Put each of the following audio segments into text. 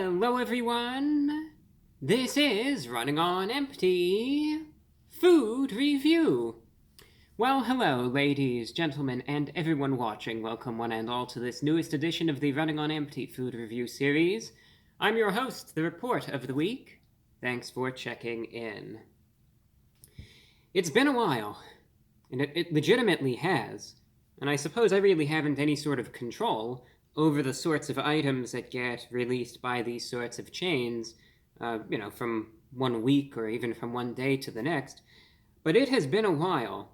Hello everyone! This is Running on Empty Food Review. Well, hello ladies, gentlemen, and everyone watching. Welcome one and all to this newest edition of the Running on Empty Food Review series. I'm your host, the Report of the Week. Thanks for checking in. It's been a while, and it legitimately has, and I suppose I really haven't any sort of control over the sorts of items that get released by these sorts of chains, from 1 week or even from one day to the next. But it has been a while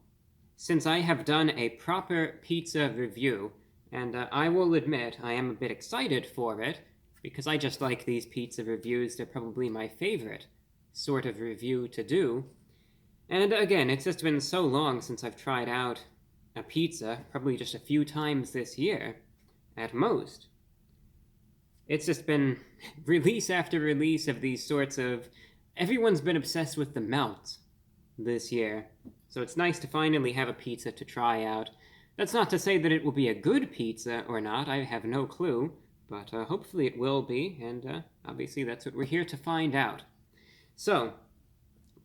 since I have done a proper pizza review, and I will admit I am a bit excited for it, because I just like these pizza reviews. They're probably my favorite sort of review to do. And again, it's just been so long since I've tried out a pizza, probably just a few times this year, at most. It's just been release after release of these sorts of... Everyone's been obsessed with the melts this year, so it's nice to finally have a pizza to try out. That's not to say that it will be a good pizza or not, I have no clue, but hopefully it will be, and obviously that's what we're here to find out. So,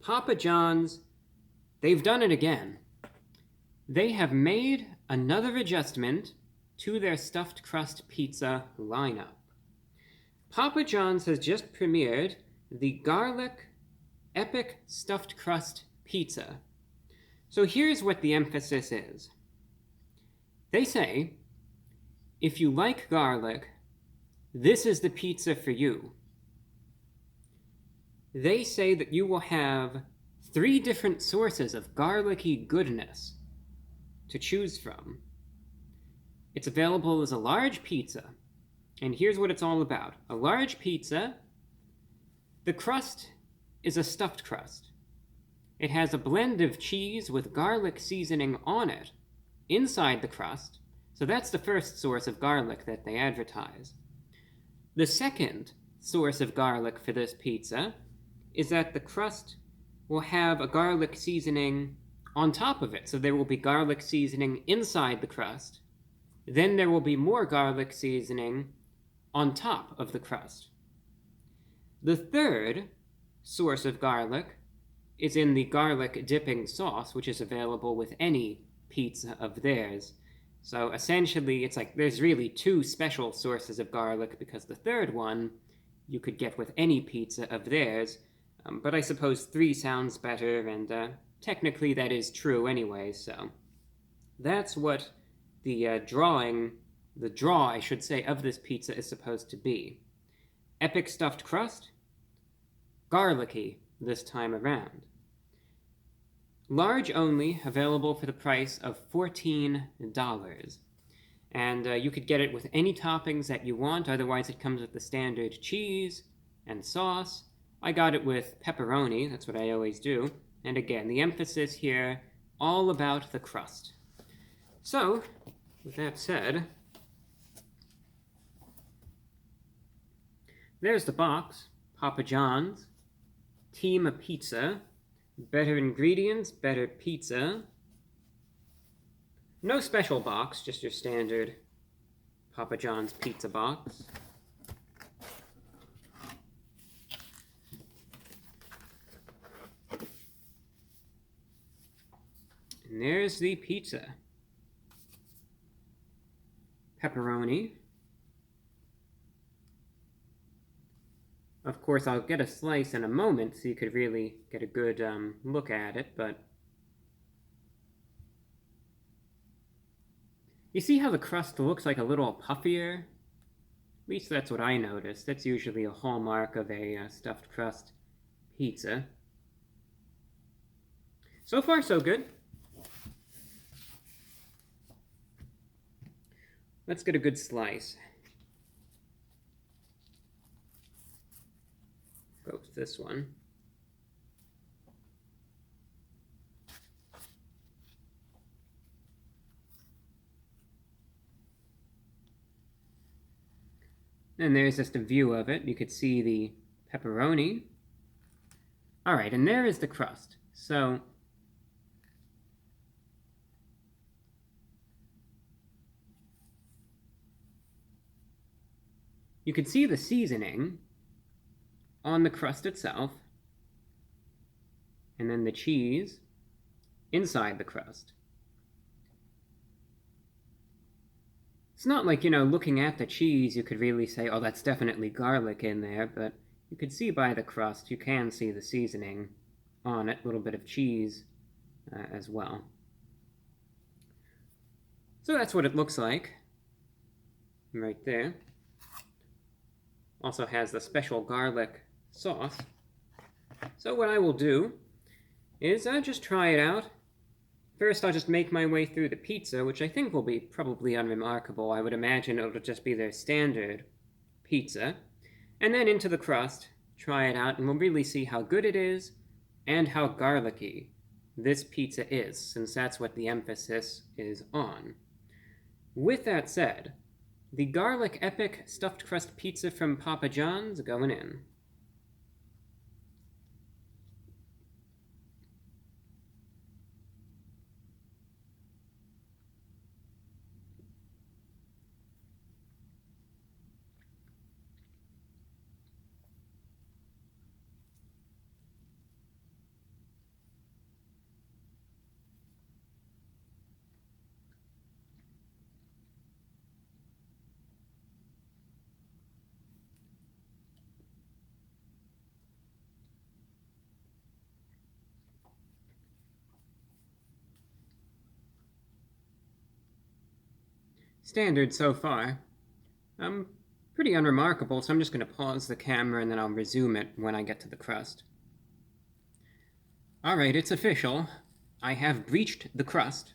Papa John's, they've done it again. They have made another adjustment to their stuffed crust pizza lineup. Papa John's has just premiered the Garlic Epic Stuffed Crust Pizza. So here's what the emphasis is. They say, if you like garlic, this is the pizza for you. They say that you will have 3 different sources of garlicky goodness to choose from. It's available as a large pizza, and here's what it's all about. A large pizza, the crust is a stuffed crust. It has a blend of cheese with garlic seasoning on it, inside the crust, so that's the first source of garlic that they advertise. The second source of garlic for this pizza is that the crust will have a garlic seasoning on top of it, so there will be garlic seasoning inside the crust. Then there will be more garlic seasoning on top of the crust. The third source of garlic is in the garlic dipping sauce, which is available with any pizza of theirs. So essentially, it's like there's really 2 special sources of garlic, because the third one you could get with any pizza of theirs. But I suppose 3 sounds better, and technically that is true anyway, so that's what the draw, I should say, of this pizza is supposed to be. Epic stuffed crust, garlicky this time around. Large only, available for the price of $14. And you could get it with any toppings that you want, otherwise it comes with the standard cheese and sauce. I got it with pepperoni, that's what I always do. And again, the emphasis here, all about the crust. So, with that said, there's the box. Papa John's, Team Pizza, better ingredients, better pizza. No special box, just your standard Papa John's pizza box. And there's the pizza. Pepperoni. Of course, I'll get a slice in a moment so you could really get a good look at it, but you see how the crust looks like a little puffier? At least that's what I noticed. That's usually a hallmark of a stuffed crust pizza. So far, so good. Let's get a good slice. Go with this one. And there's just a view of it. You could see the pepperoni. All right, and there is the crust. So you can see the seasoning on the crust itself, and then the cheese inside the crust. It's not like, looking at the cheese, you could really say, oh, that's definitely garlic in there, but you could see by the crust, you can see the seasoning on it, a little bit of cheese as well. So that's what it looks like right there. Also has the special garlic sauce. So what I will do is just try it out. First, I'll just make my way through the pizza, which I think will be probably unremarkable. I would imagine it'll just be their standard pizza. And then into the crust, try it out, and we'll really see how good it is and how garlicky this pizza is, since that's what the emphasis is on. With that said, the Garlic Epic Stuffed Crust Pizza from Papa John's going in. Standard so far. Pretty unremarkable, so I'm just going to pause the camera and then I'll resume it when I get to the crust. Alright, it's official. I have breached the crust.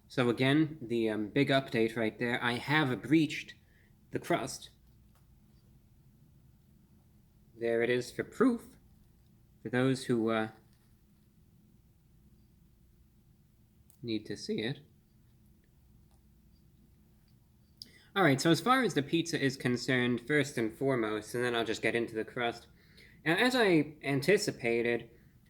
So again, the big update right there, I have breached the crust. There it is for proof, for those who need to see it. Alright, so as far as the pizza is concerned, first and foremost, and then I'll just get into the crust. As I anticipated,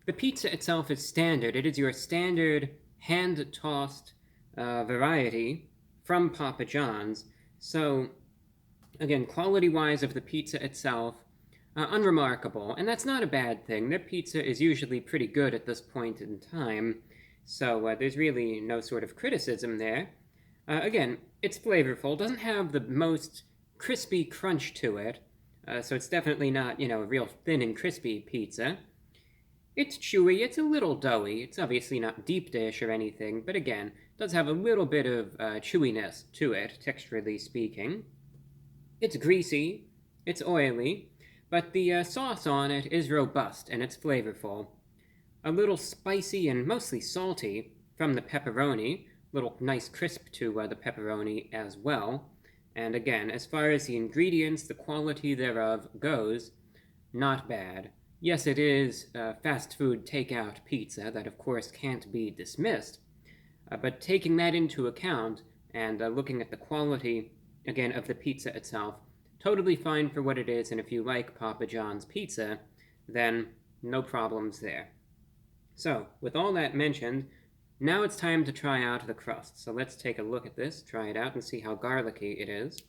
the pizza itself is standard. It is your standard hand-tossed variety from Papa John's. So, again, quality-wise of the pizza itself, unremarkable. And that's not a bad thing. Their pizza is usually pretty good at this point in time, so there's really no sort of criticism there. Again, it's flavorful, doesn't have the most crispy crunch to it, so it's definitely not, a real thin and crispy pizza. It's chewy, it's a little doughy, it's obviously not deep dish or anything, but again, does have a little bit of chewiness to it, texturally speaking. It's greasy, it's oily, but the sauce on it is robust and it's flavorful. A little spicy and mostly salty from the pepperoni, little nice crisp to the pepperoni as well. And again, as far as the ingredients, the quality thereof goes, not bad. Yes, it is fast food takeout pizza, that of course can't be dismissed, but taking that into account and looking at the quality, again, of the pizza itself, totally fine for what it is, and if you like Papa John's pizza, then no problems there. So, with all that mentioned, now it's time to try out the crust. So let's take a look at this, try it out, and see how garlicky it is.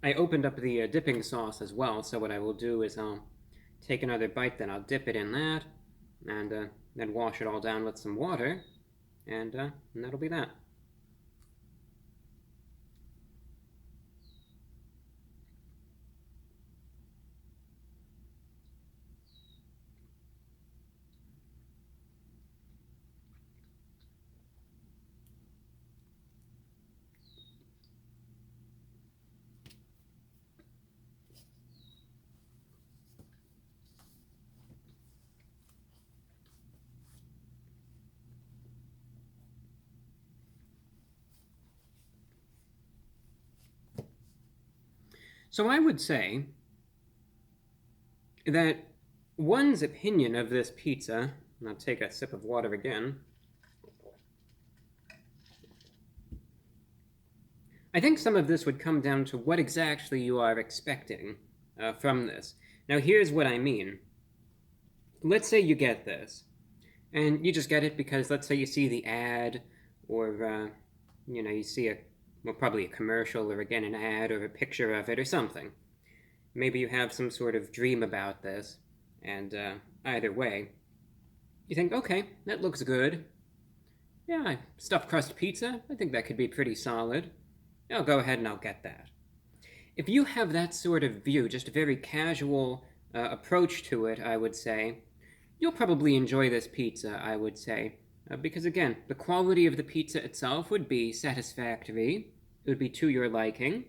I opened up the dipping sauce as well, so what I will do is I'll take another bite, then I'll dip it in that, and then wash it all down with some water, and that'll be that. So I would say that one's opinion of this pizza, and I'll take a sip of water again, I think some of this would come down to what exactly you are expecting from this. Now, here's what I mean. Let's say you get this, and you just get it because, let's say you see the ad, or, you see probably a commercial, or again, an ad, or a picture of it, or something. Maybe you have some sort of dream about this, and either way, you think, okay, that looks good. Yeah, stuffed crust pizza, I think that could be pretty solid. I'll go ahead and I'll get that. If you have that sort of view, just a very casual approach to it, I would say, you'll probably enjoy this pizza, I would say. Because again, the quality of the pizza itself would be satisfactory. It would be to your liking.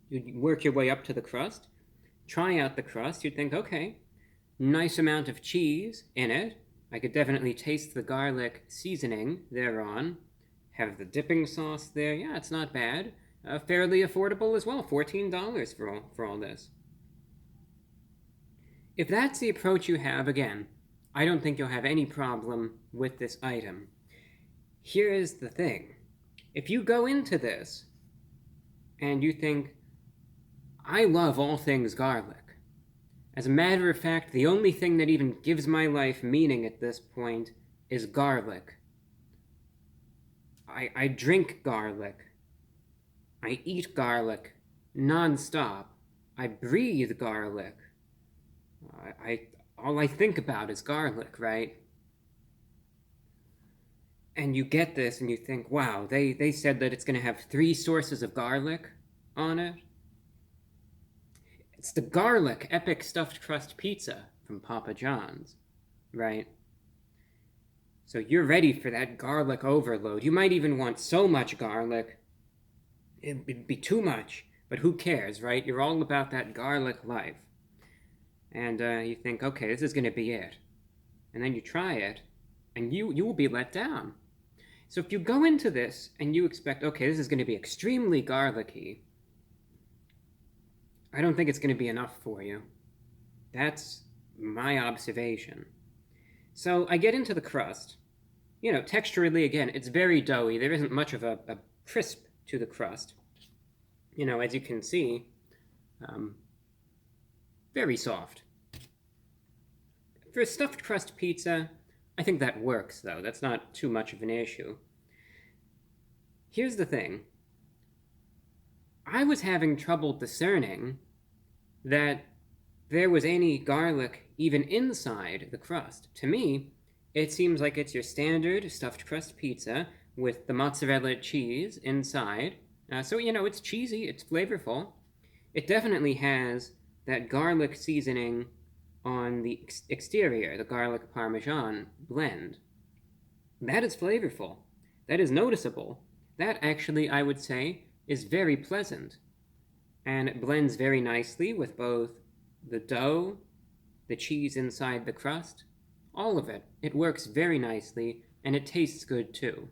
You'd work your way up to the crust, try out the crust, you'd think, okay, nice amount of cheese in it. I could definitely taste the garlic seasoning thereon. Have the dipping sauce there. Yeah, it's not bad. Fairly affordable as well, $14 for all this. If that's the approach you have, again, I don't think you'll have any problem with this item. Here is the thing. If you go into this and you think, I love all things garlic. As a matter of fact, the only thing that even gives my life meaning at this point is garlic. I drink garlic. I eat garlic non-stop. I breathe garlic. All I think about is garlic, right? And you get this and you think, wow, they said that it's going to have 3 sources of garlic on it. It's the garlic epic stuffed crust pizza from Papa John's, right? So you're ready for that garlic overload. You might even want so much garlic, it'd be too much, but who cares, right? You're all about that garlic life. And you think, okay, this is going to be it. And then you try it, and you will be let down. So if you go into this and you expect, okay, this is going to be extremely garlicky, I don't think it's going to be enough for you. That's my observation. So I get into the crust. Texturally, again, it's very doughy. There isn't much of a crisp to the crust. As you can see, very soft. For a stuffed crust pizza, I think that works, though. That's not too much of an issue. Here's the thing. I was having trouble discerning that there was any garlic even inside the crust. To me, it seems like it's your standard stuffed crust pizza with the mozzarella cheese inside. So, it's cheesy, it's flavorful. It definitely has that garlic seasoning on the exterior, the garlic parmesan blend. That is flavorful. That is noticeable. That actually, I would say, is very pleasant. And it blends very nicely with both the dough, the cheese inside the crust, all of it. It works very nicely, and it tastes good too.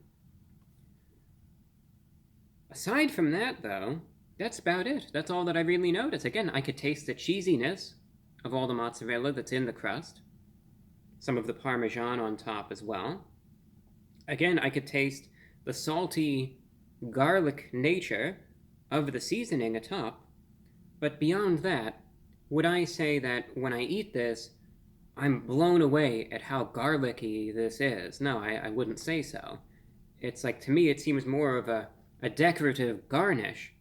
Aside from that, though, that's about it. That's all that I really notice. Again, I could taste the cheesiness of all the mozzarella that's in the crust, some of the parmesan on top as well. Again, I could taste the salty garlic nature of the seasoning atop, but beyond that, would I say that when I eat this, I'm blown away at how garlicky this is? No, I wouldn't say so. It's like, to me, it seems more of a decorative garnish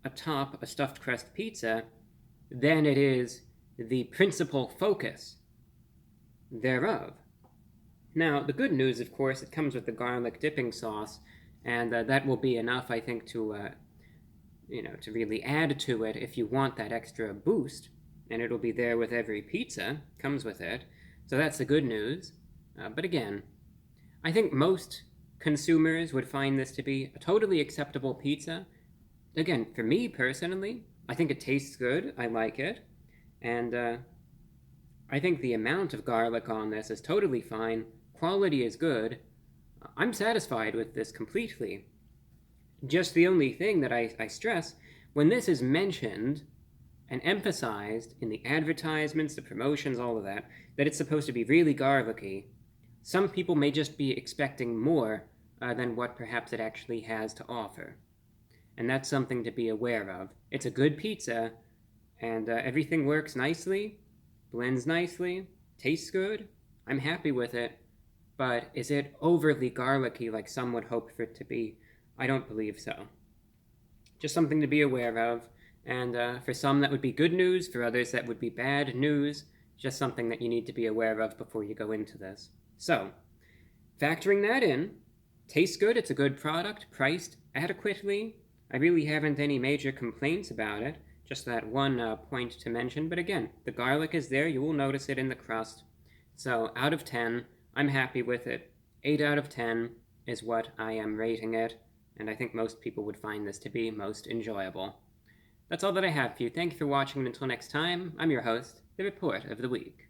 atop a stuffed crust pizza than it is the principal focus thereof. Now, the good news, of course, it comes with the garlic dipping sauce, and that will be enough, I think, to really add to it if you want that extra boost, and it'll be there with every pizza, comes with it. So that's the good news. But again, I think most consumers would find this to be a totally acceptable pizza. Again, for me personally, I think it tastes good. I like it. And I think the amount of garlic on this is totally fine. Quality is good. I'm satisfied with this completely. Just the only thing that I stress when this is mentioned and emphasized in the advertisements, the promotions, all of that it's supposed to be really garlicky, some people may just be expecting more than what perhaps it actually has to offer. And that's something to be aware of. It's a good pizza, and everything works nicely, blends nicely, tastes good. I'm happy with it, but is it overly garlicky like some would hope for it to be? I don't believe so. Just something to be aware of, and for some that would be good news, for others that would be bad news, just something that you need to be aware of before you go into this. So, factoring that in, tastes good, it's a good product, priced adequately. I really haven't any major complaints about it, just that one point to mention, but again, the garlic is there, you will notice it in the crust. So, out of 10, I'm happy with it. 8 out of 10 is what I am rating it, and I think most people would find this to be most enjoyable. That's all that I have for you. Thank you for watching, and until next time, I'm your host, The Report of the Week.